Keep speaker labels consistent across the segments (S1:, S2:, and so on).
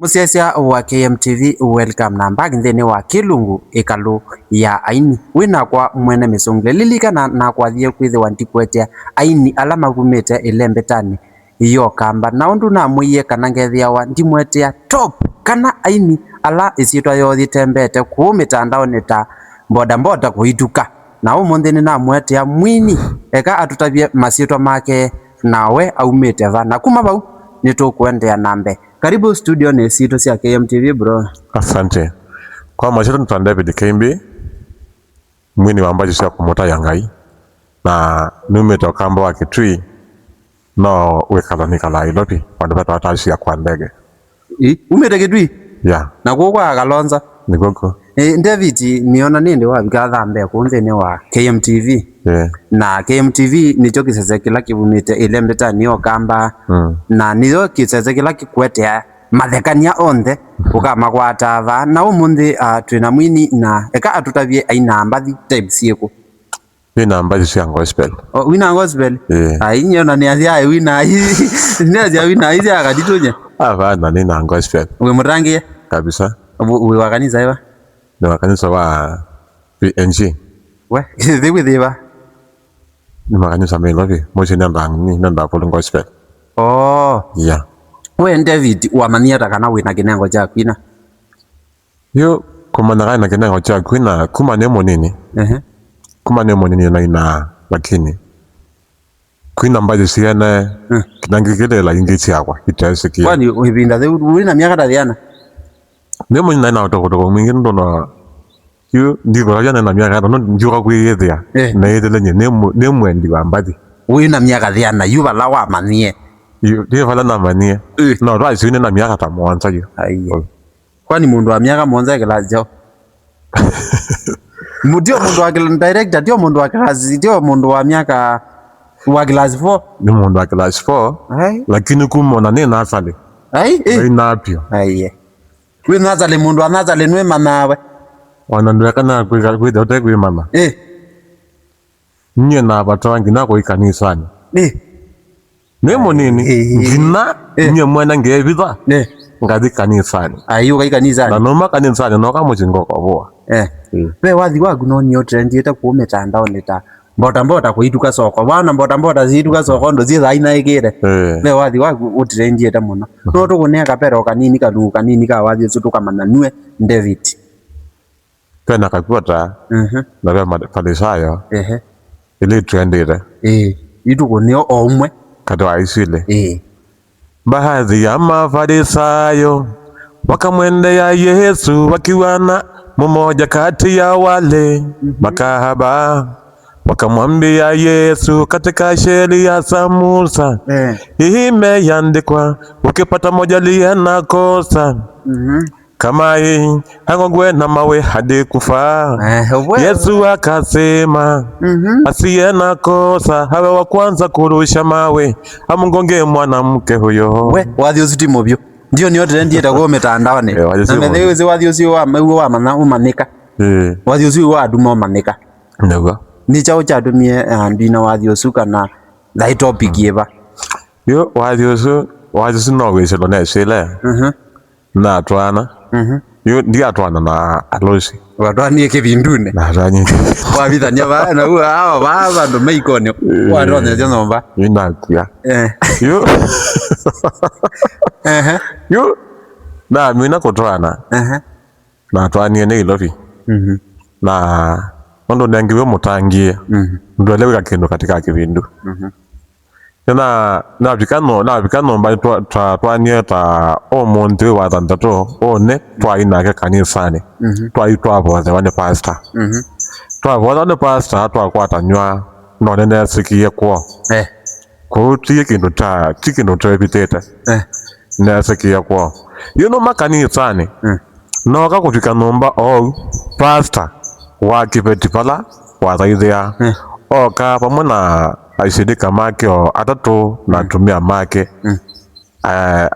S1: Musiasia wa KMTV welcome na mbagi nthini wa Kilungu ikalu ya aini wina kwa mwene misungile lilikana na kwathie kwithiwa ntikwetia aini ala magumite ilembetani iyo kamba na undu na mwiye kana ngethiawa ndimwetia top kana aini ala isitwa yothi tembete ku mitandaoni ta boda kuituka na umuthi ni na mwetia mwini eka atutavie masitwa make nawe aumite vana kuma bau nitukwendea nambe. Karibu studio ni sito cia KMTV bro.
S2: Asante. Kwa majina ni David Kembe, mwini wa mbaji cia kumota ya Ngai na numeta kamba wa Kitui no wekalanika la Ilopi wandu bata watashi ya kwa ndege.
S1: Umete Kitui?
S2: Yeah.
S1: Na kwa Kalonza?
S2: Ni koko.
S1: David niona nindi wa bikatha mbe kunthini wa KMTV.
S2: Yeah.
S1: Na KMTV nicho kisese kila kivumite ilembeta niyo kamba na niyo kisese kila kikwetea mathekania onthe ukamagwata va na umuthi twina mwini na eka atutavie aina mbathi type ciku
S2: wina mbathi cia gospel.
S1: Wina gospel?
S2: Yeah.
S1: Niona ni athia wina ni athia wina hizi akaditunya
S2: avana ni na gospel
S1: we murangie
S2: kabisa.
S1: We wa kanisa iwa
S2: Ni wa kanisa wa PNG
S1: we thiwa
S2: ni makanisa melovi moja nenda polo gospel. Yeah.
S1: We David wamania takana wina kinengo cha kwina
S2: Yo kumana na kinengo cha kwina kuma nemo nini kuma nemo nini na ina lakini kwina mbaji siene kinangikile la ingiti yakwa itasikia
S1: kwani ubinda the wina miaka tadiana
S2: nemo nina na otoko mwingi ndo yo ndiko jana na miaka ndo njuka kuyethia na yethele nemo ndi wambaji
S1: wina miaka tadiana yuba la wamanie
S2: yo ndiye vala na manie no rai sine na miaka ta mwanza yo
S1: kwani mundu wa miaka mwanza kila jo mudio mundu wa director dio mundu wa class dio mundu wa miaka wa class 4
S2: ni mundu wa class 4 lakini kumona ni nasale na apio
S1: we nazale mundu anazale nwe manawe
S2: wanandweka na kwida utekwe mama nye na batangi nako ikanisani nemo nini ngina nye mwana ngebitha ngathi kanisani
S1: ayu kanisani
S2: na noma kanisani no kamuchingo kwa
S1: we wathi wagu no nyo trendiete ku mitandaoni ta mbota kuituka soko bana mbota zituka soko ndo zitha ina igire we wathi wagu utrendiete muno no tukune kapero kanini kanu kanini ka wathi sutuka mananue David
S2: kana kakwata na vya farisayo ile trendire
S1: itukune omwe
S2: kadwa isile baadhi ya mafarisayo wakamwendea Yesu wakiwana mmoja kati ya wale makahaba wakamwambia Yesu, katika sheria za Musa imeandikwa ukipata moja liye kosa kama hii angogwe na mawe hadi kufa. Yesu akasema asiye na kosa hawe wa kwanza kurusha mawe amungonge mwanamke huyo.
S1: Wathi usiti mobyo ndio ni othe ndieta go mitandaoni na methe wathi ucio wa mana umanika wathi ucio wa nduma umanika
S2: nego
S1: ni chao cha dumie ndina wathi ucio kana dai topic yeba
S2: yo wathi ucio no wese no nesele na twana yo ndia twana na alosi
S1: watwanie kivindune
S2: na rani
S1: wabithania bana hawa baba ndo meikone wadone jomba
S2: inakuya yo yo na mina kutwana na twanie ne Ilovi na ndo ndangiwe mutangie ndo lewe kindu katika kivindu na vikano mba twanie ta omonte wa tantato one twaina ke kanisani twabothe wane pastor twabothe wane pastor twakwata nywa no nene sikie kwa ko tikindu ta bitete na sikie kwa yuno makanisani no kakufika nomba pastor wa kibeti pala wa thaithia oka pamwe na aishirika make atatu na tumia make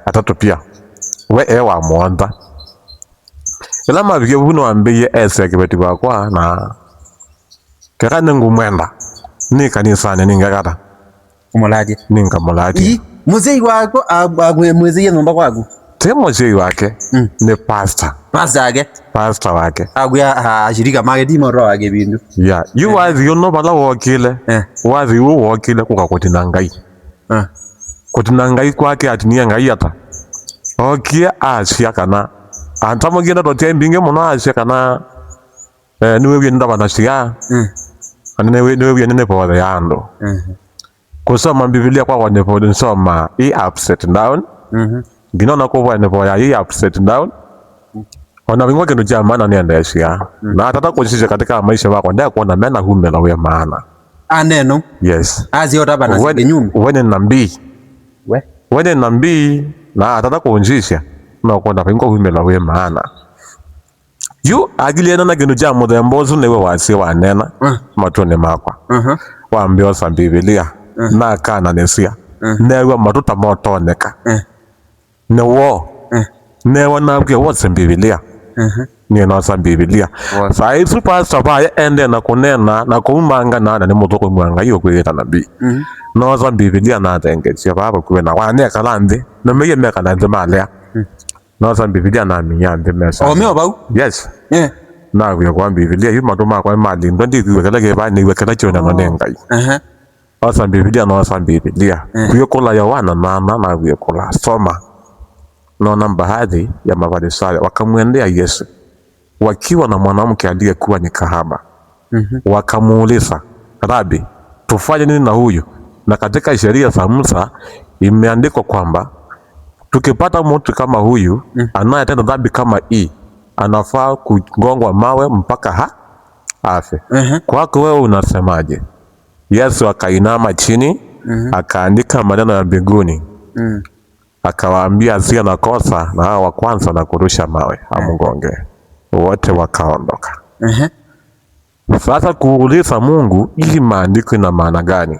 S2: atatu pia we wa mwanda ila mabige buno ambiye ese kibeti bakwa na kakane ngumwenda ni kanisani ningakata
S1: kumulaje
S2: ninga mulati
S1: muzei wako agwe muzei nomba kwagu
S2: temo sei wake ni pastor
S1: age
S2: wake
S1: ashirika make timo ro age bindu
S2: ya yu wathi uno bala wokile wathi wokile kugakutina ngai kutina ngai kwake atinia ngai ata okia acia kana antamugina totia mbinge muno acia kana niwe wienda bana cia niwe wienda po ya ando kusoma Biblia kwa wanepo nsoma upside down ginona ko wanepo ya upside down ona wingwa kindu cha maana ni andecia na atata kucisha katika maisha yako ndio kuona mena humela we maana
S1: aneno
S2: yes
S1: aziota bana kinyume
S2: wene nambii na atata kuonjisha na kuona wingwa humela we maana yu agiliana na kindu cha muthembozu niwe wasi wanena matone makwa waambia sa Biblia na kana nesia newe matuta motoneka newo newe nabwe wose Biblia ni na sa Biblia sa isu pastor ba ende na kunena na kumanga na ni mutoko mwanga yo kwita nabii no sa Biblia na tengecia baba kuwe na wane kalande na meye meka na ndemale no sa Biblia na minyande mesa
S1: omeo bau
S2: yes na we kwa Biblia yu matuma kwa mali ndi kwekela ke ba ni kwekela chona no nengai asa Biblia no asa Biblia kuyokola Yohana na kuyokola soma naona baadhi ya Mafarisayo wakamwendea Yesu wakiwa na mwanamke aliyekuwa ni kahaba wakamuuliza Rabi tufanye nini na huyu na katika sheria za Musa imeandikwa kwamba tukipata mtu kama huyu anayetenda dhambi kama hii anafaa kugongwa mawe mpaka afe kwako wewe unasemaje? Yesu akainama chini akaandika maneno ya mbinguni akawaambia asia na kosa na hao wa kwanza na kurusha mawe amgonge wote wakaondoka sasa kuuliza Mungu hii maandiko ina maana gani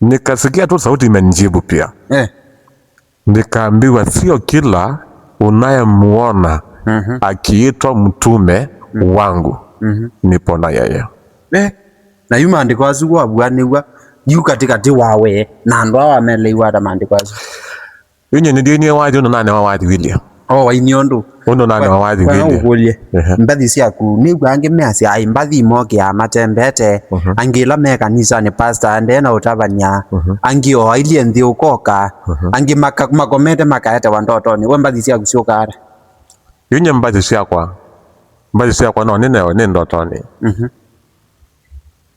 S2: nikasikia tu sauti imenijibu pia nikaambiwa sio kila unayemuona akiitwa mtume wangu nipo na yeye
S1: na yu maandiko azu wabwanirwa yu katikati wawe na andu awa meleiwa da maandiko azu
S2: yunye ni dini wathi uno nane wathi William
S1: waini ondu
S2: uno nane wathi William
S1: mbathi ciaku nigwa angi meacia ai mbathi imoke ya matembete angila me kanisa ni pastor ande na utabania angi o ilie nthi ukoka angi makomete makaete wandotoni we mbathi ciaku ciukara
S2: yunye mbathi ciakwa no ni ndotoni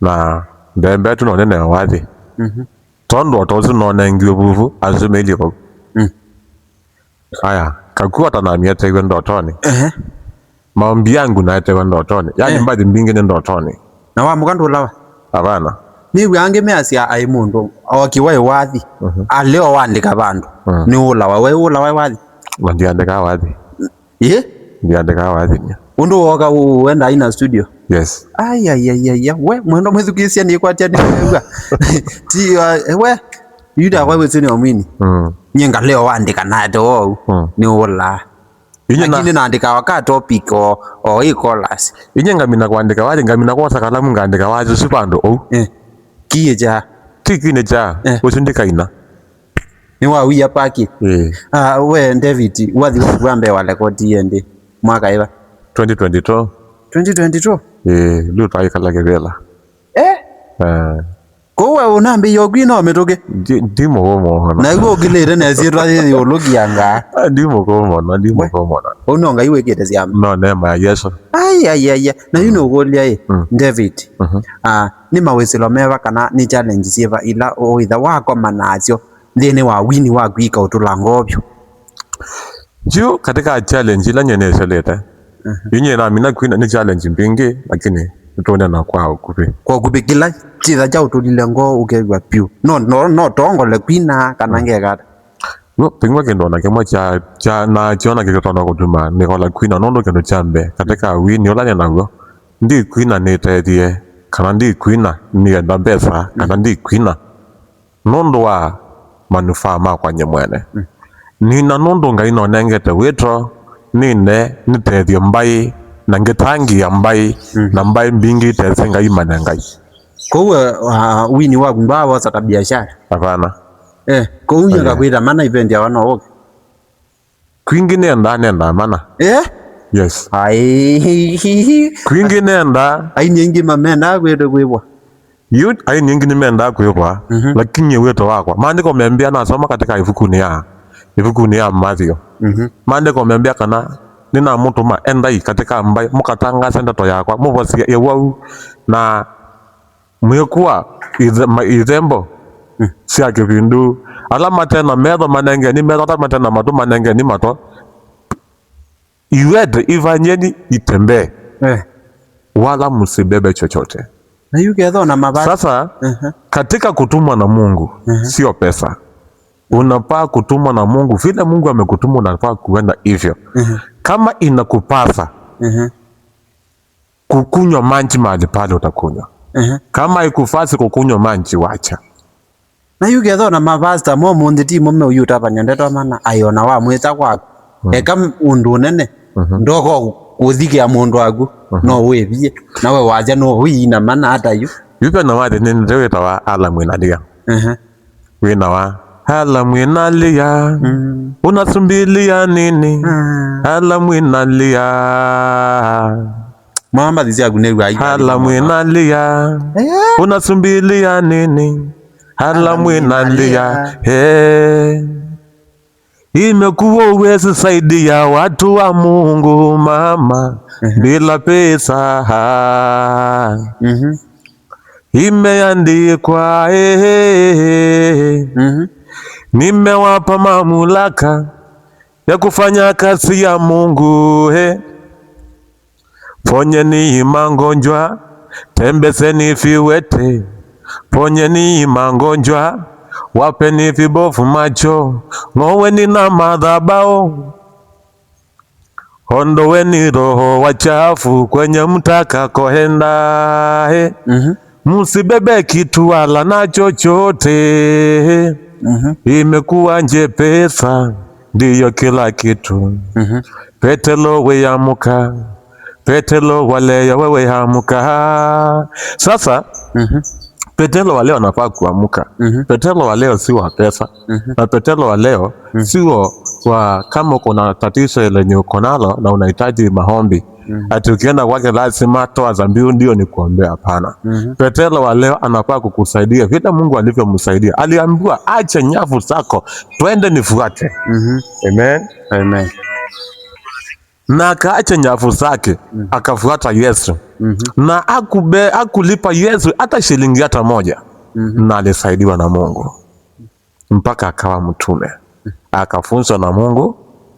S2: na ndembe tu no nene wathi tondo tozu no nengio buvu azumeli ko aya kakua tana miete ndotoni maombi yangu na ete ndotoni yani mbathi mbingi ni ndotoni
S1: na wa mukandu lawa
S2: abana
S1: ni wange meacia ai mundu okiwa wathi aleo wandika bandu ni ulawa we ulawa wathi
S2: ndiandika wathi ndiandika wathi
S1: undu woka uenda ina studio
S2: yes
S1: ay we mwendo mwithukisia ni kwatia ni wewa ti we yuda wewe sini omini nyenga leo wandika na do ni ula lakini naandika waka topic o equals
S2: inyenga mina kuandika wathi ngamina kwa sakalamu ngandika wathi sipando
S1: kieja
S2: tikine cha usindika ina
S1: ni wa wiya paki we David wathi wambe wale koti ende mwaka iba
S2: 2022 leo taikala kebela
S1: kowe unambi yogwino metoke
S2: ndimo gomo
S1: na igo gilere na zirwa yologianga
S2: ndimo gomo
S1: ononga iwekete cia
S2: no nema Yesu
S1: ay na yuno golia David ni maweselo meva kana ni challenge sieva ila o itha wako manacio thini wa wini wa gwika utulangobyo
S2: juu katika challenge ila nyeneseleta yinye na mina kwina ni challenge mbingi lakini tuone na kwa kupi
S1: kila chitha cha utulile ngo ukegwa piu no tongole kwina kana ngegata
S2: no pingwa kendo na kemo cha na chiona kikotona kutuma nikola kwina nondo kendo chambe katika wini ola nyanagwo ndi kwina nitethie kana ndi kwina ni ndambesa kana ndi kwina nondo wa manufaa makwa nyemwene ni na nondo ngai no nengete witro nine nitethio mbai na ngetangia mbai na mbai mbingi tesenga imana ngai
S1: kowe wini waku mbawa saka biashara
S2: hapana
S1: kowe yaga kwita mana event ya wana woke
S2: kwingi nenda mana yes
S1: ai
S2: kwingi nenda
S1: aini ingi mamenda gwede gwibwa
S2: youth aini ingi nimeenda kwibwa lakini weto wakwa maandiko membia nasoma katika ifukuni ya Matthew maandiko membia kana nina mutuma endai katika mbai mukatangaza ndoto yakwa muvosia yewau na mwekua izembo cia kibindu alama tena metho manenge ni metho alama tena matu manenge ni mato iwede ifanyeni itembee wala msibebe chochote.
S1: Na yugetho na mabati
S2: Sasa katika kutumwa na Mungu sio pesa. Unafaa kutumwa na Mungu vile Mungu amekutuma, unafaa kuenda hivyo. Kama inakupasa kukunywa maji mahali pale utakunywa. Kama ikufasi kukunywa maji wacha.
S1: Na yugetho na mabasta mo mundi ti mo me uyuta panyondeto mana ayona wa mwita kwako eka undu nene ndoko kuthike mundu waku no withie nawe waja no huina mana hata yu
S2: yuko na wade nini ndio wa ala mwinalia wina wa ala mwinalia unasumbilia nini ala mwinalia
S1: mama dizia guneru ai
S2: ala mwinalia unasumbilia nini ala mwinalia imekuwa uwezi saidia watu wa Mungu mama bila pesa imeandikwa nimewapa mamlaka ya kufanya kazi ya Mungu ponyeni magonjwa tembezeni viwete ponyeni magonjwa wapeni vibofu macho ng'oweni na madhabao ondoweni roho wachafu kwenye mtaka kohenda musibebe kitu wala na chochote imekuwa nje pesa ndiyo kila kitu Petelo weyamuka Petelo waleya wewe hamuka sasa Petelo wa leo anafaa kuamuka. Petelo wa leo si wa pesa. Na petelo wa leo si wa kama uko na tatizo lenye uko nalo na unahitaji maombi. Ati ukienda kwake lazima toa zambiu ndio ni kuombea, hapana. Petelo wa leo anafaa kukusaidia vile Mungu alivyomsaidia. Aliambiwa acha nyavu zako twende nifuate. Amen.
S1: Amen.
S2: Na akaacha nyavu zake akafuata Yesu na akulipa Yesu hata shilingi hata moja na alisaidiwa na Mungu mpaka akawa mtume akafunzwa na Mungu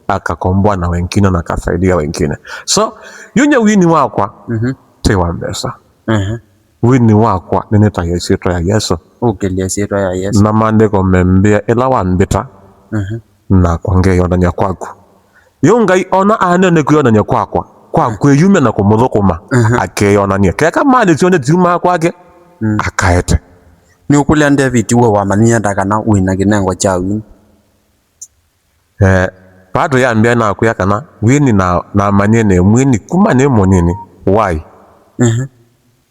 S2: akakomboa na wengine na akasaidia wengine. So yunye wini wakwa tewa mbesa wini wakwa ninita yesito ya Yesu
S1: yesito ya Yesu
S2: na maandiko membia ila wanbita na kwange ndani kwako yungai ona anene kuyonania kwakwa kwa kweyume na kumuthukuma akeyonania keka mali cione tiuma kwake akaete
S1: ni ukulia David uwe wamania ndakana wina kinengo cha wini
S2: pato ya mbia na kuya kana wini na manyene mwini kuma ne monini why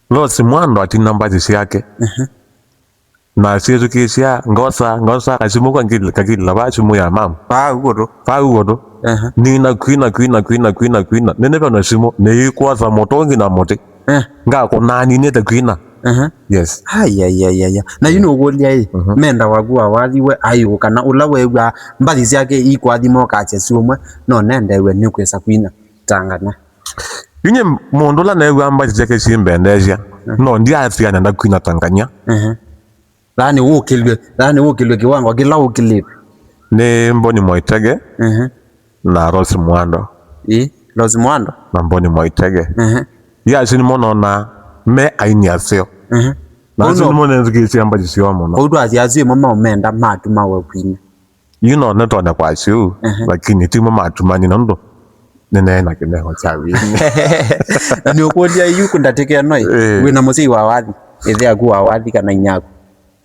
S2: lo si mwando ati nambazi yake na siyo kisia ngosa kasimu kwa ngili labachi mu ya mama
S1: pa ugodo
S2: nina kwina nene bana simo ne ikwaza motongi na mote nga ko nani ne ta kwina yes
S1: ya na yino ugolia menda wagua waliwe ayo kana ulawe wa mbazi yake ikwathimo kache sumwe no nende we ni kwesa kwina tangana
S2: yinye mondola na ewa mbazi yake simbendezia no ndia afia na kwina tanganya
S1: Lani ukilwe kiwango kila ukilipe
S2: ni Mboni Moitege na Rose Mwando
S1: Rose Mwando
S2: na Mboni Moitege ya sini mono na me aini aseo na sini mono nzikisi amba jisiwa mono
S1: Udu aziazui mama umenda matu mawe kwini
S2: neto na kwa siu lakini timu matu mani na ndo nene na kineho chawi
S1: ni ukulia yuku ndatekea noi wina musi wa wathi ithea kuwa wathi kana inyaku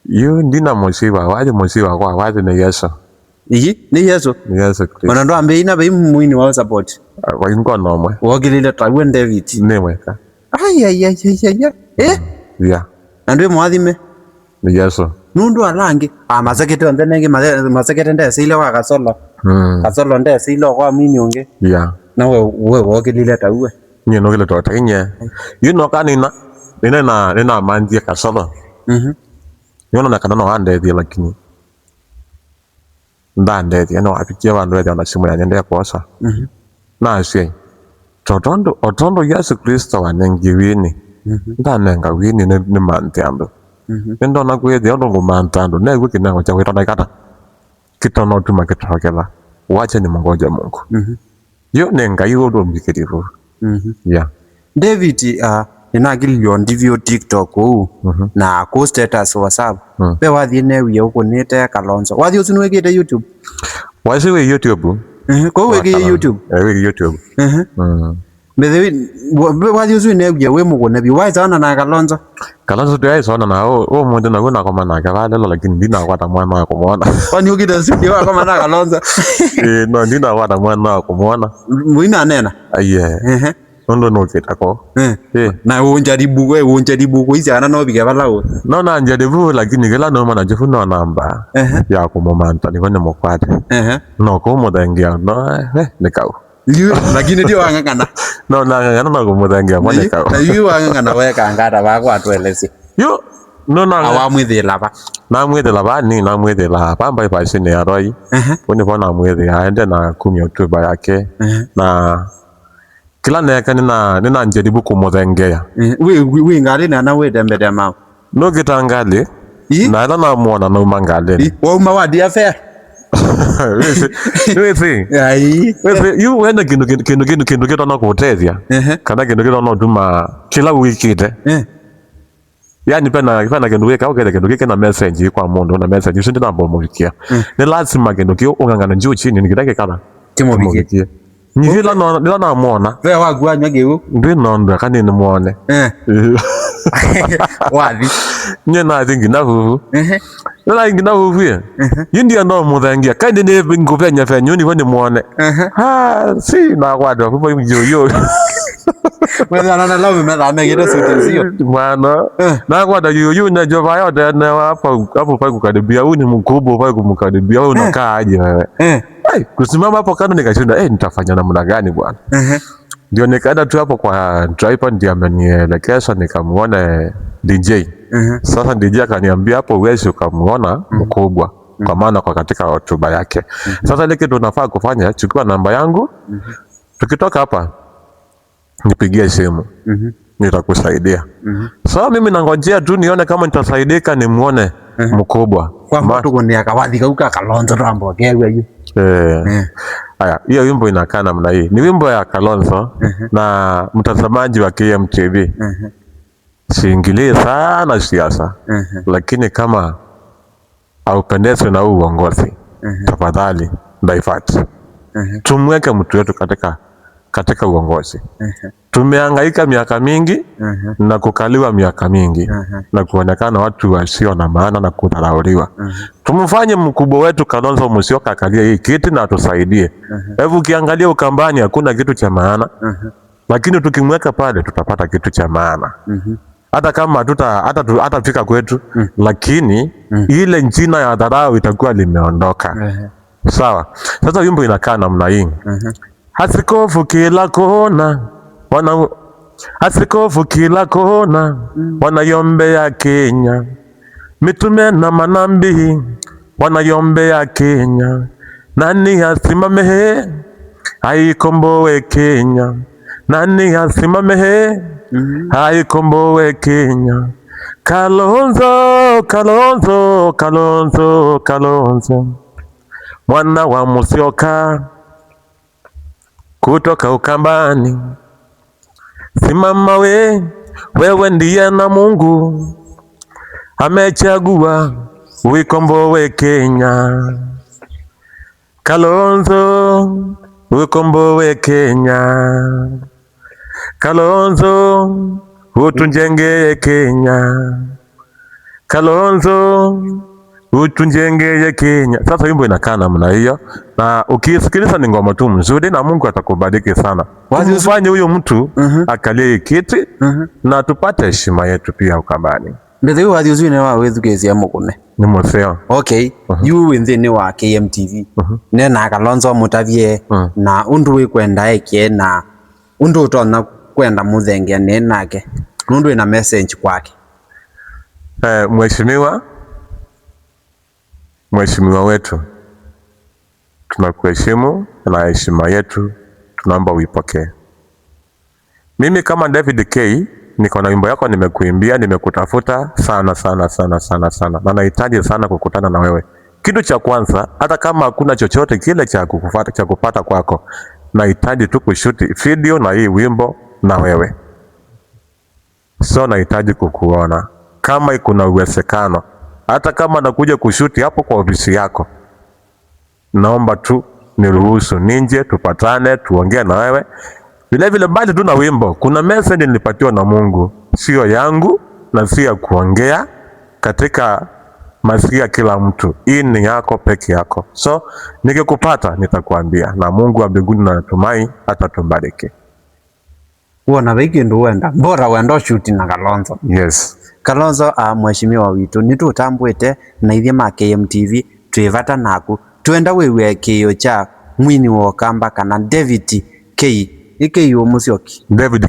S2: yu ndina musi wa kwa wathi ni Yesu
S1: ni Yesu
S2: Kristo
S1: wana ndo ambe ina be mwini wa support
S2: wa ingo nomwe
S1: wogilile tawe David
S2: ni weka
S1: ya andwe mwathime
S2: ni Yesu
S1: nundu alangi masekete ondenenge masekete ndese ile wakasola kasolo nde silo kwa mimi onge
S2: yeah
S1: na we wokilile tawe
S2: nye no kile tota nye kanina nina mandia kasolo na kana no ande dia lakini ndande dia no apikia bandu ya na simu ya nyende kosa na ashe otondo Yesu Kristo wanengiwini ndanenga wini ni mantiando ndo na kwede ndo ngumantando na wiki na wacha wita kata kitono tuma kitokela wacha ni mangoja Mungu yo nenga yo ndo mbikirifu yeah
S1: David ninagilio ndivyo TikTok na ko status WhatsApp be wathi ne wiye ukunite Kalonzo wathi usinwekite YouTube
S2: wazi we YouTube
S1: ko weki YouTube
S2: we YouTube
S1: Bedewi wathi usine wiye we mugone bi waizana na Kalonzo
S2: ndio sana na mundu na guna kama na kavale lakini ndina kwata mwana wako muona
S1: kwani ukita studio kama na Kalonzo
S2: no ndina kwata mwana wako muona
S1: muina nena
S2: aye ndo no kitako
S1: na unjaribu kuizana no bigabalawo
S2: no na njaribu lakini kila no mana jifuna namba ya kumomanta ni kwenye mokwate no ko modangia no nikau
S1: lakini ndio wangangana
S2: no na kumudangia mwana kau
S1: na yu wangangana weka ngata bako atwelezi
S2: yo no na
S1: awamwithila ba
S2: na mwithila ba ni na mwithila ba mbai ba sine ya roi kuni bona mwithila aende na kumya utuba yake na kila neka nina njaribu kumudhengea
S1: we ngali na we dembede ma
S2: no gitangali na ila na muona no mangali
S1: wa mawadi affair
S2: wewe you wenda kindu kitona kuteithia kana kindu kitona duma kila wiki te yani pena kindu weka ukele kindu kina message kwa mundu na message usindi na bomulikia ni lazima kindu kio ungangana njoo chini nikidake kala
S1: timobikie
S2: Nigila na muona.
S1: Wewe wagua nyageu.
S2: Ndi nondo kani ni muone.
S1: Wathi.
S2: Nye na thingi na huhu. Nala ingi na huhu ye. Yindi ando muthangia. Kandi ni nguvenya fenyu ni wani muone. Si na kwado. Kupo yo.
S1: Wewe ana lawe mela megida suti sio.
S2: Mwana. Na kwado yo na jova yote na hapo pa kukadibia. Uni mkubwa pa kumkadibia. Unakaa aje wewe. Kusimama hapo kando nikashinda nitafanya namna gani bwana? Ndio nikaenda tu hapo kwa tripod ndio amenielekeza nikamuona DJ. Sasa DJ akaniambia hapo uwezi ukamuona mkubwa kwa maana kwa katika hotuba yake. Sasa ile kitu unafaa kufanya, chukua namba yangu. Tukitoka hapa nipigie simu. Nitakusaidia. Sasa mimi nangojea tu nione kama nitasaidika nimuone mkubwa.
S1: Kwa mtu kuni akawathi kauka Kalonzo rambo kewe yu.
S2: Haya, hiyo wimbo inakaa namna hii. Ni wimbo ya Kalonzo na mtazamaji wa KMTV. Siingilii sana siasa. Lakini kama haupendezwi na huu uongozi, tafadhali divert. Tumweke mtu wetu katika uongozi. Tumehangaika miaka mingi na kukaliwa miaka mingi na kuonekana watu wasio na maana na kudharauliwa. Tumfanye mkubwa wetu Kalonzo Musyoka akalie hii kiti na atusaidie. Hebu ukiangalia Ukambani hakuna kitu cha maana. Lakini tukimweka pale tutapata kitu cha maana. Hata kama hatafika kwetu lakini ile njina ya dharau itakuwa limeondoka. Sawa. Sasa wimbo inakaa namna hii. Askofu kila kona wanayombea Kenya, mitume na manabii wanayombea Kenya. Nani asimame aikomboe Kenya? Nani asimame aikomboe Kenya? Kalonzo mwana wa Musyoka kutoka Ukambani, simama wewe ndiye na Mungu amechagua uikomboe Kenya. Kalonzo uikomboe Kenya. Kalonzo utunjengee Kenya. Kalonzo utunjengee Kenya. Sasa wimbo inakaa namna hiyo na ukisikiliza ni ngoma tu mzuri na Mungu atakubariki sana. Ufanye huyo mtu akalie kiti na tupate heshima yetu pia Ukambani.
S1: Ndethe wathi ne wa withukecia mukune
S2: ni museo
S1: okay yu within wa KMTV ne na Kalonzo Mutavie na undu wikwenda eke na undu utona kwenda muthengia ne nake nundu ina message kwake.
S2: Mheshimiwa wetu, tunakuheshimu na heshima yetu tunaomba uipokee. Mimi kama David K niko na wimbo yako nimekuimbia, nimekutafuta sana na nahitaji sana kukutana na wewe. Kitu cha kwanza, hata kama hakuna chochote kile cha kupata kwako, nahitaji tu kushuti video na hii wimbo na wewe. So nahitaji kukuona kama kuna uwezekano, hata kama nakuja kushuti hapo kwa ofisi yako, naomba tu niruhusu ninje tupatane tuongee na wewe. Vile bali tu na wimbo, kuna message nilipatiwa na Mungu, sio yangu na sio ya kuongea katika masikio kila mtu. Hii ni yako peke yako. So nikikupata nitakwambia, na Mungu wa mbinguni natumai atatubariki.
S1: Uona wiki ndo wenda bora wenda shoot na Kalonzo.
S2: Yes.
S1: Kalonzo mheshimiwa witu nitutambwite na ithie ma KMTV twivata naku twenda wewe kio cha mwini wa Okamba kana David K Iki Musioki
S2: David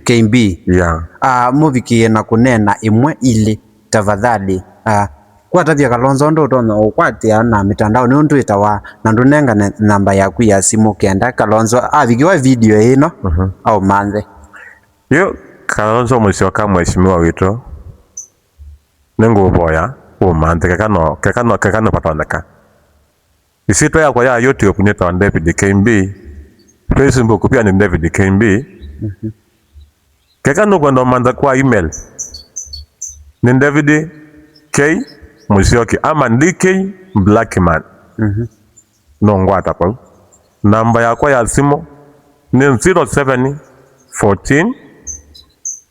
S1: KB
S2: yeah.
S1: Muvikie na kunena imwe ili tafadhali kwatathia Kalonzo ndo tona ukwatia na mitandao ni undu itawa na ndunenga namba yaku ya simu kenda Kalonzo avikiwa video ino au manthe
S2: yo Kalonzo Musyoka mheshimiwa witu ninguboya umanthe kekano patoneka isito yakwa ya YouTube ni ta David KB, Facebook pia ni David KB. Kekano kwenda mantha kwa email ni David K Musyoki ama DK Blackman. Nongwata pa namba yakwa ya simu ni 07 14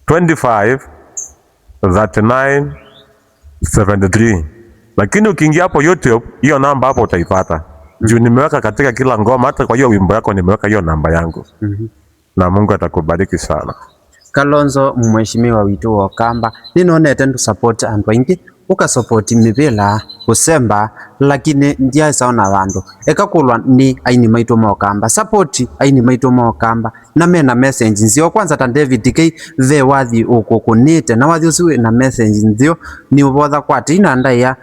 S2: 25 39 73. Lakini ukiingia hapo YouTube hiyo namba hapo utaipata. Juu nimeweka katika kila ngoma, hata kwa hiyo wimbo yako nimeweka hiyo namba yangu. Na Mungu atakubariki sana.
S1: Kalonzo mheshimiwa witu wa Okamba ninonete ndu support andu aingi ukasupport mivila usemba lakini ndia saona vandu ekakulwa ni aini maitu ma Okamba support aini maitu ma Okamba na mena message nzio kwanza ta David K the wathi ukukunite na wathi usiwe na message nzio ni ubotha kwati ina ndaya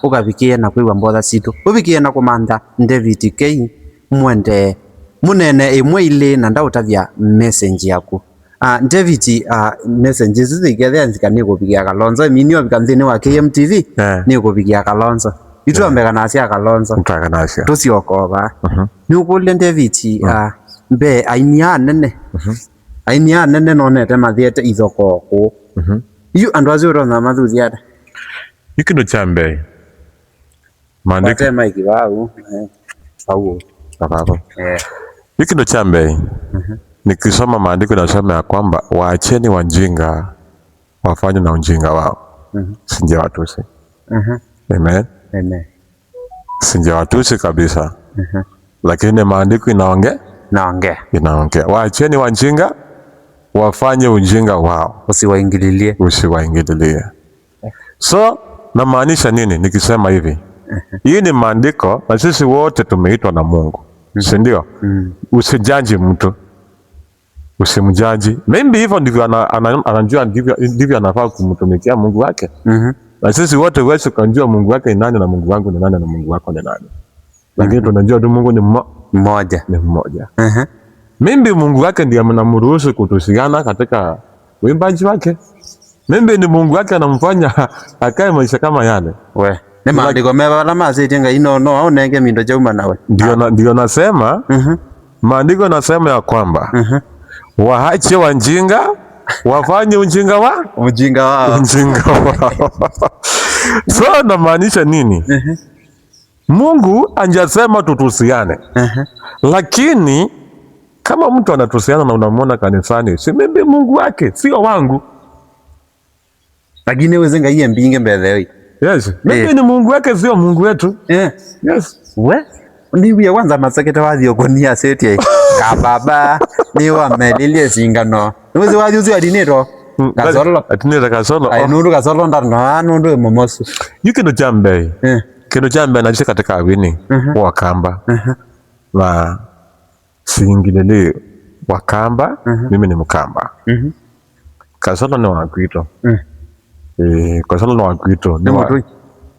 S1: ukavikie na kwiwa mbotha situ uvikie na kumantha David K mwende munene imwe ile na ndautavya message yaku David messages zikethia nzikani kupigia Kalonzo minio bikanthini wa KMTV ni kupigia Kalonzo ituambeka nasia Kalonzo
S2: mtakanasia
S1: tusiokoba ni ukule David mbe ainia nene ainia nene nonete mathiete ithoko ku yu andu acio rona mathuthiada
S2: ikindo chambe
S1: mandike maiki wao au
S2: sababu ikindo chambe nikisoma maandiko nasema ya kwamba waacheni wajinga wafanye na ujinga wao. Sinje watusi. Amen.
S1: Amen.
S2: Sinje watusi kabisa. Lakini maandiko inaongea. Waacheni wajinga wafanye ujinga wao. Usiwaingililie. So namaanisha nini nikisema hivi? Hii ni maandiko na sisi wote tumeitwa na Mungu. Si ndio? Usijaji mtu. Usimjaji. Maybe hivyo ndivyo anajua ndivyo anafaa kumtumikia Mungu wake. Na sisi wote wewe kunjua Mungu wake ni nani na Mungu wangu ni nani na Mungu wako ni nani. Lakini tunajua tu Mungu ni mmoja. Ni mmoja. Maybe Mungu wake ndiye anamruhusu kutusiana katika uimbaji wake. Maybe ni Mungu wake anamfanya akae maisha kama yale.
S1: We. Ni maandiko meba la mazetenga ino au nenge mindo jauma nawe.
S2: Ndio nasema. Maandiko nasema ya kwamba waache wajinga wafanye ujinga wao. So namaanisha nini? Mungu anjasema tutusiane. Lakini kama mtu anatusiana na unamwona kanisani, si mimi Mungu wake, sio wangu.
S1: Lakini wezenga iye mbinge mbele.
S2: Yes. Mimi ni Mungu wake, sio Mungu wetu. Yes.
S1: We? Ndiye kwanza masakete wathi okunia seti kababa ni wamelilie singano. Nuzi wathi uzi adinito Kasolo.
S2: Atinira kasolo.
S1: Ai nundu kasolo ndano nundu momosu.
S2: Yukino jambe. Kino jambe na jise katika wini. Wakamba. Na singilele Wakamba. Mimi ni Mkamba. Kasolo ni Wagwito. Kasolo ni Wagwito.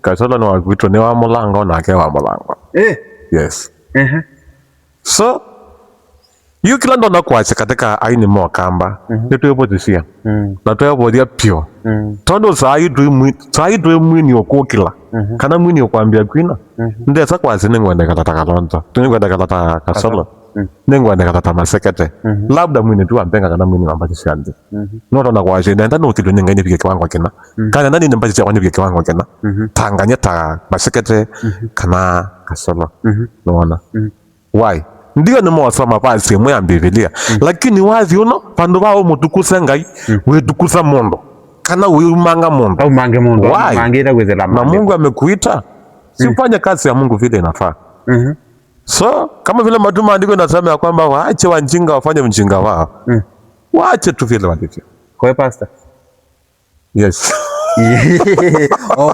S2: Kasolo ni Wagwito ni wa Mulango na ke wa Mulango. Yes. So yukila ndo nakwase katika aini mo Kamba. Nito yopo tisia. Na to yopo dia pio. Tondo saidu mwini okokila. Kana mwini okwambia kwina. Ndesa kwase nengwende katata kalonzo. Nengwende katata kasolo. Nengwende katata masekete. Labda mwini tu ampenga kana mwini wambaji siandi. Noto na kwase nenda nutilu nengeni pike kiwango kina. Kana nani nembaji chawani pike kiwango kina. Tanganya ta masekete kana kasolo. Nuona. Why? Ndiyo ni mwasoma pasi mwe ambivilia. Lakini wazi uno pandu wao mutukuse ngai. Wetukusa mondo. Kana umanga mondo.
S1: Au mange mondo.
S2: Why?
S1: Mangida kwezela
S2: Na Mungu amekuita. Sifanye kazi ya Mungu vile inafaa. So kama vile maandiko yanasema ya kwamba waache wajinga wafanye mjinga wao. Waache tu vile walivyo.
S1: Kwa pastor.
S2: Yes.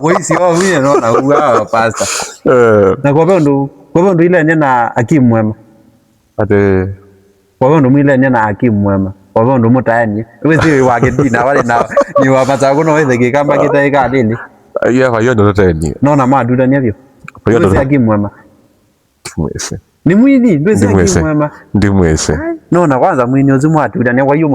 S1: Boisi mimi naona uwa pastor. Na kwa ndo ile nyana akimu mwema.
S2: Ate
S1: kwa ndo mwile nyana akimu mwema. Kwa ndo mutani. Wewe wake dina wale na ni wa matako no weze kikamba kitaika dini.
S2: Hiyo ndo tani.
S1: Naona maduda ni hivyo. Wewe akimu mwema.
S2: Mwese.
S1: Ni mwini ndo akimu mwema.
S2: Ndi mwese.
S1: Naona kwanza mwini ozimwa atuda ni kwa hiyo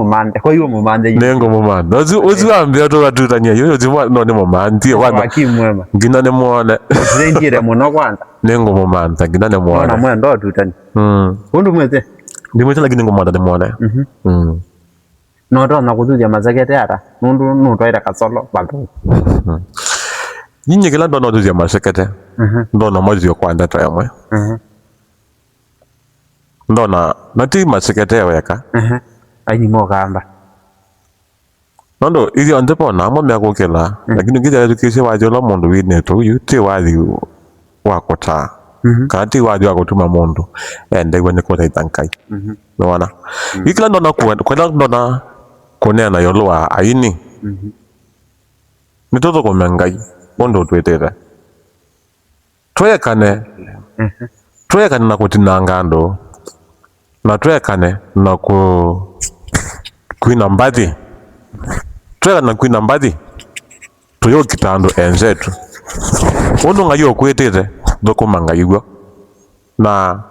S1: mumande.
S2: Nengo mumande. Oziwambia to gatutania yo ozimwa no ne mumande wana.
S1: Akimu mwema.
S2: Ngina ne muone.
S1: Zendire muno kwanza.
S2: Nengo mumande ngina ne muone.
S1: Naona mwendo atutani. Undu mwete.
S2: Ndi mwete lakini ngomanda ne muone.
S1: Noto na kuzudia mazakete ata. Nundu twaira kasolo balto.
S2: Nyinyi kila ndo ndudia mazakete. Ndo na mozi yo kwanda to yamwe. Ndona nati masekete weka
S1: aini mo Kamba
S2: nondo ili ondepo na mo mya kokela lakini ngija education wajola mundu wine to yuti wali wakota kati wali wakotuma mundu ende wene kota itankai nona ikila ndona kwenda ndona konea na yolwa aini mitoto komengai ondo twetera twekane na kutinanga ndo na twekane na kuina mbadi twekane na kuina mbadi tuyo kitando enzetu ondo ngayo kwetete doko mangayigwa na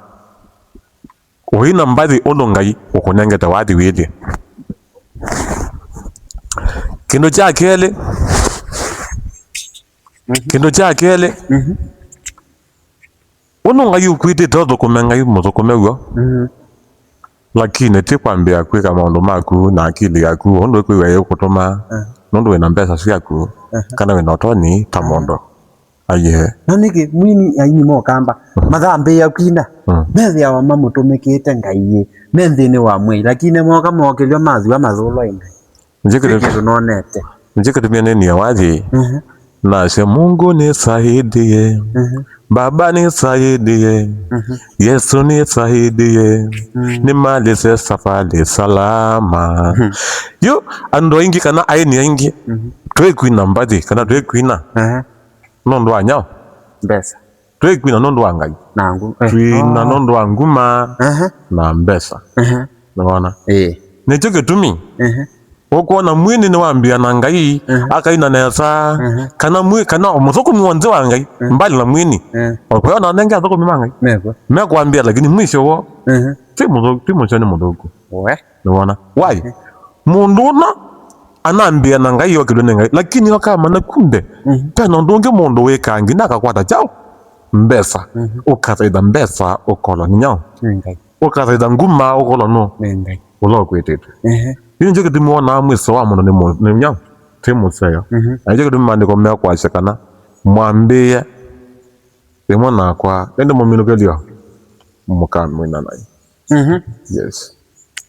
S2: uina mbadi ondo ngayi ukunengeta wadi widi kindo cha kele ondo ngayi kwetete doko mangayi motoko mewo lakini tikwambia kwika maondo maku na akili yaku ondo kwiwe yokutoma nondo wena mbesa siaku kana wena otoni tamondo aye
S1: nanike mwini aini mo Kamba mathambe ya kwina methe ya mama tumekete ngaiye menthini wa mwe lakini moka mokelio mathi wa mathulo inga
S2: njike tumia nini ya wathi na se Mungu nisaidie Baba nisaidie Yesu nisaidie nimalize safari salama yo ando ingi kana aini ingi twekwina mbadi kana twekwina nondo anyao
S1: mbesa
S2: twekwina nondo wangai
S1: nangu
S2: twina nondo wanguma na mbesa naona necho ketumi okuona mwini ni wambia na ngai akaina nesa kana omuzoko miwanze wa ngai mbali na mwini okuona nenge azoko mimangai mekwambia lakini mwisho wo timo mudogo naona why munduna anambia na ngai yokidone ngai lakini wakama na kunde tena ndonge mundo wekangi nakakwata chao mbesa ukazaida mbesa ukola nyao ukazaida nguma ukola no ulo kwetete yini njeke tumuona mwiso wa muno ni nyao timu seyo njeke tumandiko mea kwa shekana mwambie demona kwa ende muminukelio mukamwina nai yes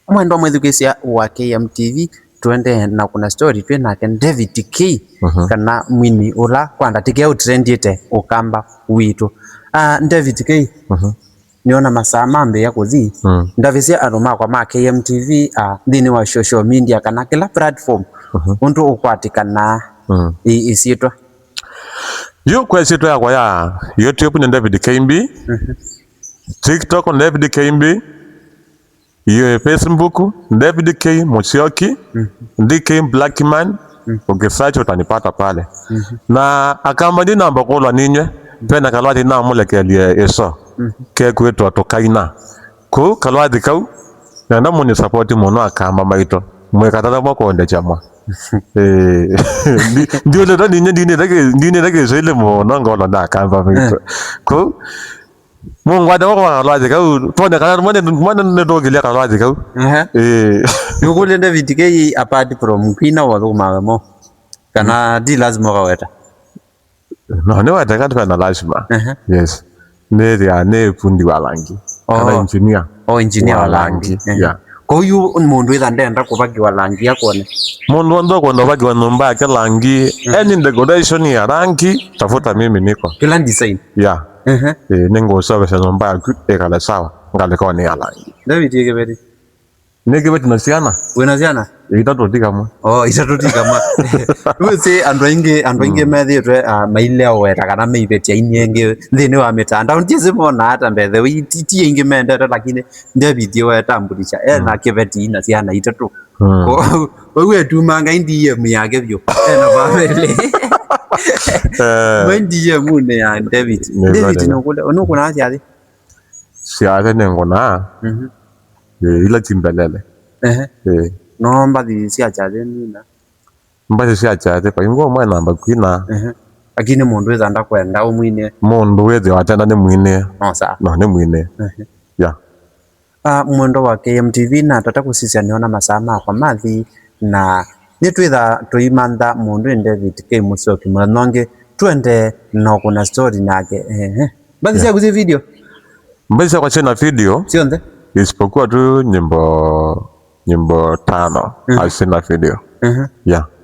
S1: mwendo mwithukisia wa KMTV twende na kuna story twena ken David K kana mwini ula kwanda tike utrendite ukamba witu David K niona masaa mambe ya kuzi ndavisia aroma kwa KMTV thini wa social media kana kila platform undu ukwatikana isietwa
S2: yo kwesitwa yakwa ya YouTube ni David KMB, TikTok ni David KMB, yo Facebook David K Musyoki, DK Blackman, ukisearch utanipata pale. Na akamba ndi namba kolwa ninywe pena kalwati na mulekelie eso ke kwetwa tokaina ku kalwati kau na muni support muno akamba maito mwekatata mwakonde chama ndio leta ndine take zile muno ngola na akamba maito ku mungu ada wako kalwati kau tone kana mwana ndogilia kalwati kau
S1: yukule David K apart from kwina wa mo kana di lazima kaweta
S2: no ne wataka twana lazima yes ne fundi wa rangi kana engineer
S1: engineer wa rangi ko yu mundu ida ndenda kubagi wa rangi yakone
S2: mundu ndo kwa ndobagi wa nomba yake rangi any decoration ya rangi tafuta mimi niko
S1: kila design
S2: nengo sawa sana nomba ekala sawa ngale kwa ni ya rangi
S1: David Yekebeti
S2: Nekebeti nasiana
S1: wenasiana
S2: itatotika mwa
S1: itatotika mwa wese andu ainge methietwe maile weta kana meibetia inyenge thini wa mitandao ntisi mona hata mbethe iti ingi mendete lakini David weta mbulisha na Kebeti ina ciana itatu wewe tumanga indiye myake byo na babele wendiye mune ya David nokule onokuna
S2: siade nengona ila timbelele
S1: no mbathi ciachate nina
S2: mbathi ciachate pa ingo mwana namba kwina
S1: lakini mundu withanda kwenda umwine
S2: mundu withi watenda ni mwine no ni mwine
S1: mwendo wa KMTV na tata kusisia niona masaa makwa mathi na nitwitha tuimantha mundu David K Musyoki mwanonge twende no kuna story nake mbathi cia kuzi video
S2: mbathi cia kwa video
S1: cionthe
S2: isipokuwa tu nyimbo 5 asina video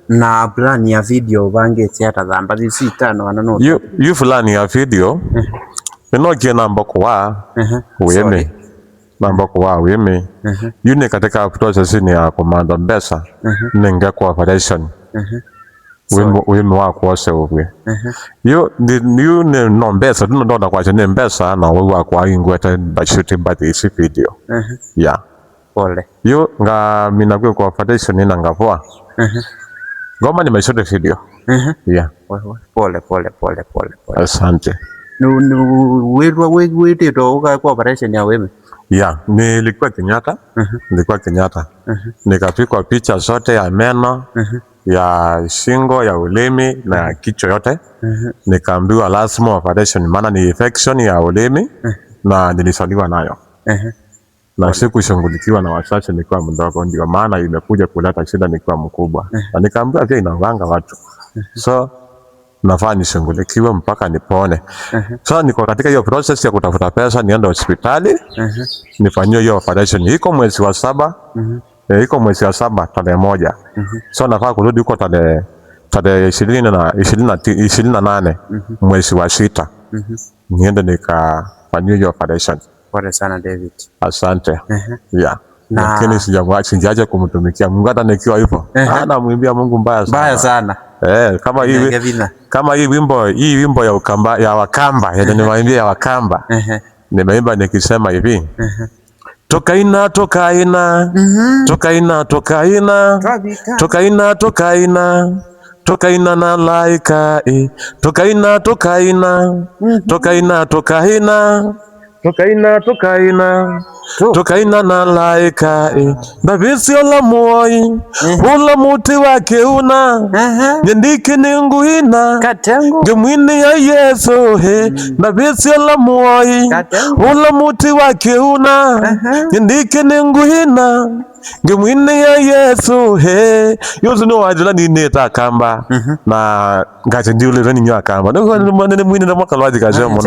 S1: na plan ya video bange tiata thamba si 5 anano
S2: you fulani ya video inokie namba kwa weme namba kwa weme yune katika process ni ya komanda mbesa nenga kwa operation weme wako wose ubwe yo ne no mbesa tuno kwa chene mbesa na wewe wako ingweta bashuti bati isi video
S1: pole
S2: yo nga mina kwa operation ina ngapoa ngoma nimeshote video
S1: pole
S2: asante
S1: wewe uka kwa operation ya wewe
S2: nilikuwa Kenyatta nikapikwa picha zote ya meno ya shingo ya ulimi na ya kichwa yote nikaambiwa lazima operation maana ni infection ya ulimi na nilisaliwa nayo na sikushughulikiwa na wachache nikiwa mdogo ndio maana imekuja kuleta shida nikiwa mkubwa na nikaambiwa pia inawanga watu so nafaa nishughulikiwe mpaka nipone so niko katika hiyo process ya kutafuta pesa niende hospitali nifanywe hiyo operation iko mwezi wa 7 tarehe 1 so nafaa kurudi huko tarehe 28 mwezi wa 6 niende nikafanywe hiyo operation.
S1: Pole sana David.
S2: Asante. Lakini sijaje kumtumikia Mungu hata nikiwa hivyo. Namwimbia Mungu mbaya sana. Kama hii wimbo ya Wakamba, ya nimeimbia ya Wakamba. Nimeimba nikisema hivi. Tokaina na laika tokaina na laika ndabisi ola muoi ula muti wake una nyendiki ninguina ngemwini ya Yesu ndabisi ola muoi ula muti wake una nyendiki ninguina ngemwini ya Yesu yozu no wajula nineta kamba na ngache ndiule ni nya kamba ndo mwini na makalwaji kashemo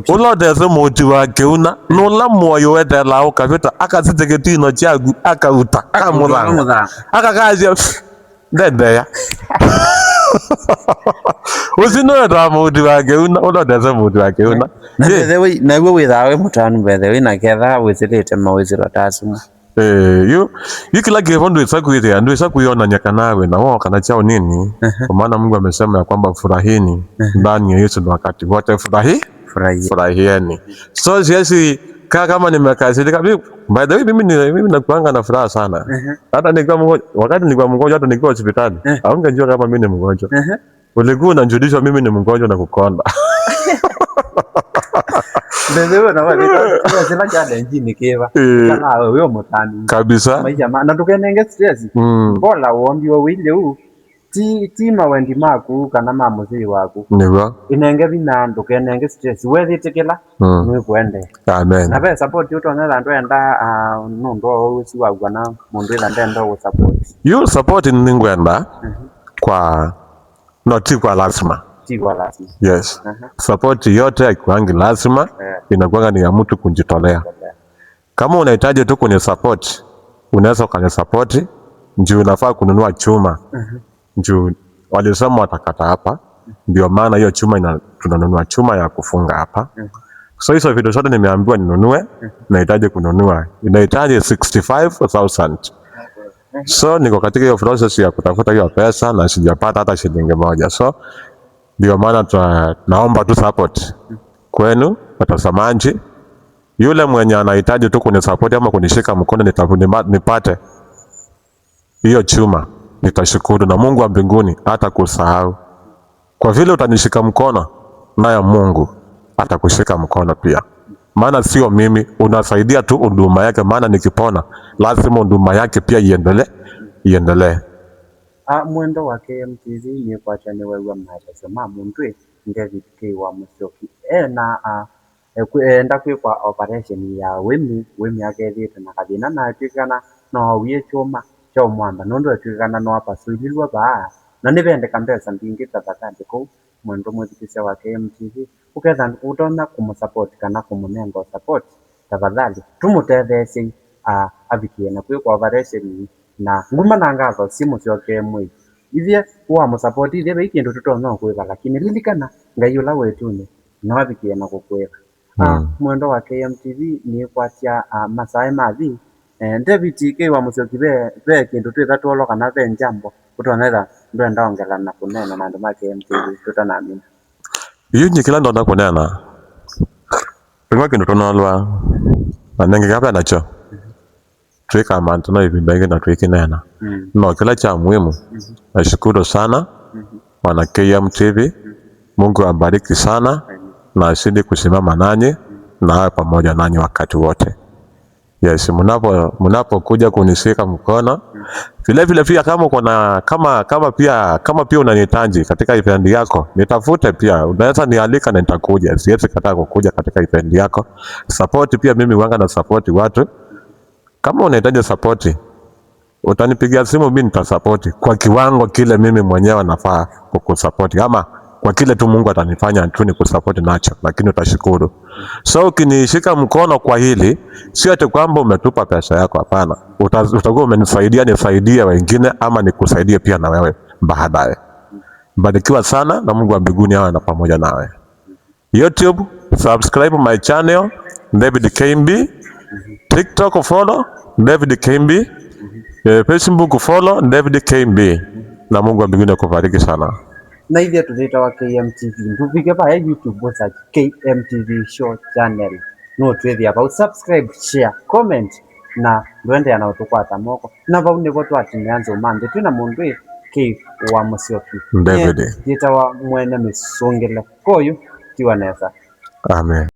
S2: ulo dezo muti wake una nola moyo wete la ukavita akasiteketino chagu akauta kamudanga akakaje ndendeya usino ndo muti wake una ulo dezo muti wake una
S1: na wewe withawe mutanu bethe wina ketha withirite mawiziro tasimu
S2: yu kila kitu ndio isakuitia ndio isakuiona nyaka nawe na wao kana chao nini, kwa maana Mungu amesema ya kwamba furahini ndani ya Yesu, wakati wote furahieni. So siasi kama nimekasirika, by the way mimi nakuanga na furaha sana, hata nikiwa mgonjwa, wakati nilikuwa mgonjwa, hata nikiwa hospitali haungejua kama mimi ni mgonjwa, ulikuwa unajudisha mimi ni mgonjwa na kukonda.
S1: Ndio na wale sila jana njini kiva kana wewe mutani
S2: kabisa
S1: maisha na tukenenge stress bola uombi wa wile huu ti mawendi maku kana mamuzi waku
S2: niwa
S1: inenge bina tukenenge stress wethi tikila mwe kwende
S2: amen
S1: na be support yuto na ndo enda nundo usi wa gwana mundu ila ndo support
S2: you support ni ngwenda kwa not kwa lazima. Yes. Support yote haikuangi lazima, inakuanga ni ya mtu kujitolea. Kama unahitaji tu kwenye support, unaweza ukani support, njoo unafaa kununua chuma. Njoo walisema watakata hapa, ndio maana hiyo chuma tunanunua chuma ya kufunga hapa. So hizo vitu zote nimeambiwa ninunue, nahitaji kununua. Inahitaji 65,000. So niko katika hiyo process ya kutafuta hiyo pesa na sijapata hata shilingi moja. So ndio maana naomba tu support kwenu watazamaji. Yule mwenye anahitaji tu kunisupport ama kunishika mkono nipate hiyo chuma, nitashukuru na Mungu wa mbinguni hata kusahau. Kwa vile utanishika mkono, naye Mungu atakushika mkono pia. Maana sio mimi, unasaidia tu huduma yake, maana nikipona lazima huduma yake pia iendelee.
S1: Mwendo wa KMTV ni kwa chane wewe mnaeleza muntu David K wa Musyoki na enda kwa operation ya wemi akethite na kathina na tikana no wie choma cho mwamba nondo tikana no apasuililwa ba na nibendeka mbesa mbingi tatakande ko mwendo mwithikise wa KMTV uketha utona kumusupport kana kumunengo support tafadhali tumutetheci abikie na kwa operation na nguma nangazo simu sioke mwe ithie wa musupport ithie be kindu tutona kwega lakini lilikana ngayula wetune no abikie na kukwega mwendo wa KMTV ni kwatia masai mathi David K wa Musyoki be kindu twitha twolo kana be njambo utonetha ndwenda ongela na kunena na ndo ma KMTV tutanamina
S2: yunyi kila ndo kunena pengwa kindu tonalwa anenge gapa nacho tweka mantu na ibindage na tweki nena no kila cha muhimu nashukuru sana wana KMTV. Mungu abariki sana na asidi kusimama nanyi na pamoja nanyi wakati wote. Yes, mnapokuja kunishika mkono vile pia kama pia unanihitaji katika event yako nitafute pia, unaweza nialika na nitakuja, siwezi kataa kukuja katika event yako. Support pia mimi wanga na support watu. Kama unahitaji support utanipigia simu, mimi nitasupport kwa kiwango kile mimi mwenyewe nafaa kukusupport, ama kwa kile tu Mungu atanifanya tu nikusupport nacho, lakini utashukuru. So ukinishika mkono kwa hili, sio ati kwamba umetupa pesa yako, hapana. Utakuwa umenisaidia nisaidie wengine, ama nikusaidie pia na wewe baadaye. Barikiwa sana na Mungu wa mbinguni awe na pamoja nawe. YouTube, subscribe my channel David KMB. TikTok follow David KMB. Facebook follow David KMB. Na Mungu wa mbinguni akubariki sana.
S1: Na hivyo tunaita wa KMTV nduvike pa YouTube search KMTV show channel no twethi about subscribe, share, comment na ndwende yana utukwata moko na baune goto atimeanza umande twina mundu K wa Musyoki
S2: David
S1: yeta wa mwene misongele koyu tiwaneza.
S2: Amen.